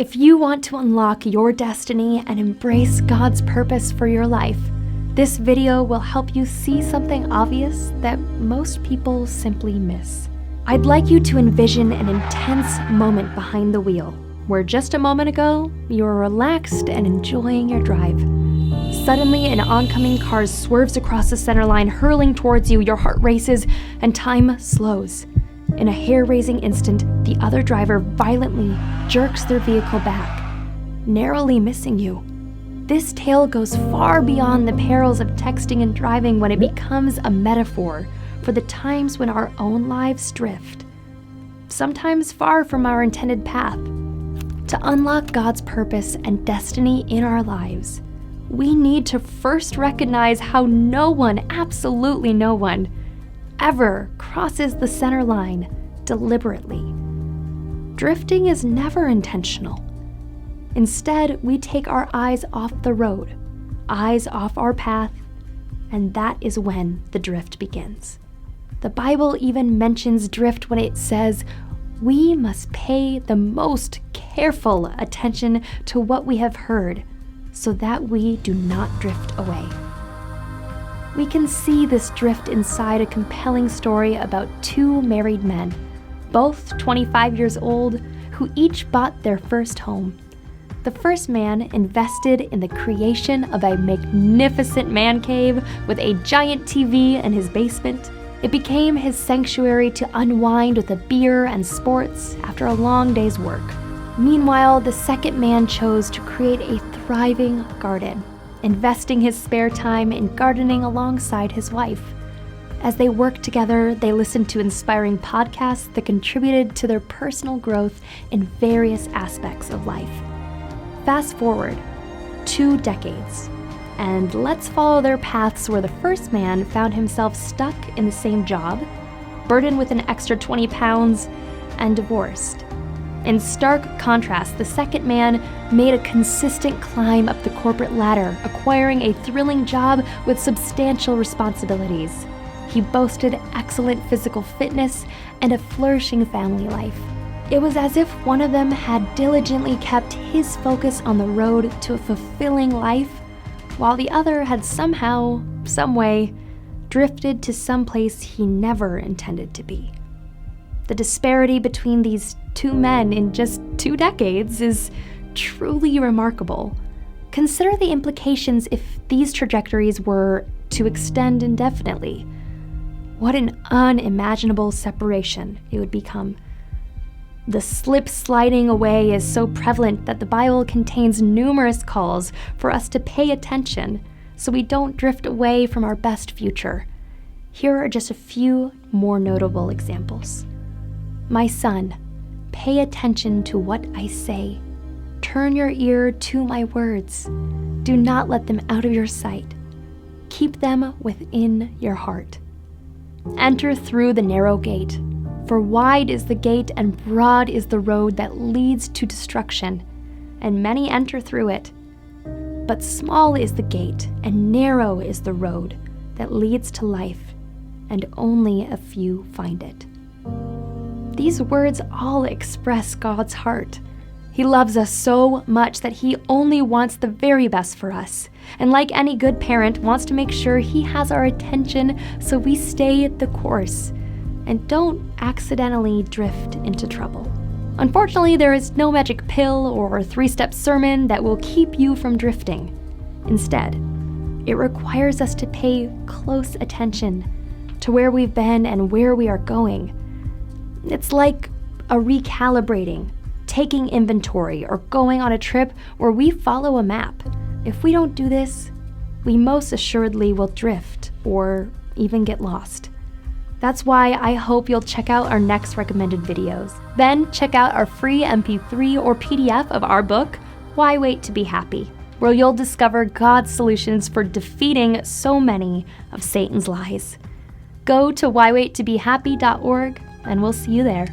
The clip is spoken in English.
If you want to unlock your destiny and embrace God's purpose for your life, this video will help you see something obvious that most people simply miss. I'd like you to envision an intense moment behind the wheel, where just a moment ago, you were relaxed and enjoying your drive. Suddenly, an oncoming car swerves across the center line, hurling towards you. Your heart races, and time slows. In a hair-raising instant, the other driver violently jerks their vehicle back, narrowly missing you. This tale goes far beyond the perils of texting and driving when it becomes a metaphor for the times when our own lives drift, sometimes far from our intended path. To unlock God's purpose and destiny in our lives, we need to first recognize how no one, absolutely no one, ever crosses the center line deliberately. Drifting is never intentional. Instead, we take our eyes off the road, eyes off our path, and that is when the drift begins. The Bible even mentions drift when it says, we must pay the most careful attention to what we have heard so that we do not drift away. We can see this drift inside a compelling story about two married men, both 25 years old, who each bought their first home. The first man invested in the creation of a magnificent man cave with a giant TV in his basement. It became his sanctuary to unwind with a beer and sports after a long day's work. Meanwhile, the second man chose to create a thriving garden, investing his spare time in gardening alongside his wife. As they worked together, they listened to inspiring podcasts that contributed to their personal growth in various aspects of life. Fast forward 2 decades, and let's follow their paths where the first man found himself stuck in the same job, burdened with an extra 20 pounds, and divorced. In stark contrast, the second man made a consistent climb up the corporate ladder, acquiring a thrilling job with substantial responsibilities. He boasted excellent physical fitness and a flourishing family life. It was as if one of them had diligently kept his focus on the road to a fulfilling life, while the other had somehow, someway, drifted to some place he never intended to be. The disparity between these two men in just 2 decades is truly remarkable. Consider the implications if these trajectories were to extend indefinitely. What an unimaginable separation it would become. The slip-sliding away is so prevalent that the Bible contains numerous calls for us to pay attention so we don't drift away from our best future. Here are just a few more notable examples. My son, pay attention to what I say. Turn your ear to my words. Do not let them out of your sight. Keep them within your heart. Enter through the narrow gate, for wide is the gate and broad is the road that leads to destruction, and many enter through it. But small is the gate and narrow is the road that leads to life, and only a few find it. These words all express God's heart. He loves us so much that he only wants the very best for us, and like any good parent, wants to make sure he has our attention so we stay the course and don't accidentally drift into trouble. Unfortunately, there is no magic pill or 3-step sermon that will keep you from drifting. Instead, it requires us to pay close attention to where we've been and where we are going. It's like a recalibrating, taking inventory, or going on a trip where we follow a map. If we don't do this, we most assuredly will drift or even get lost. That's why I hope you'll check out our next recommended videos. Then check out our free MP3 or PDF of our book, Why Wait to Be Happy, where you'll discover God's solutions for defeating so many of Satan's lies. Go to whywaittobehappy.org and we'll see you there.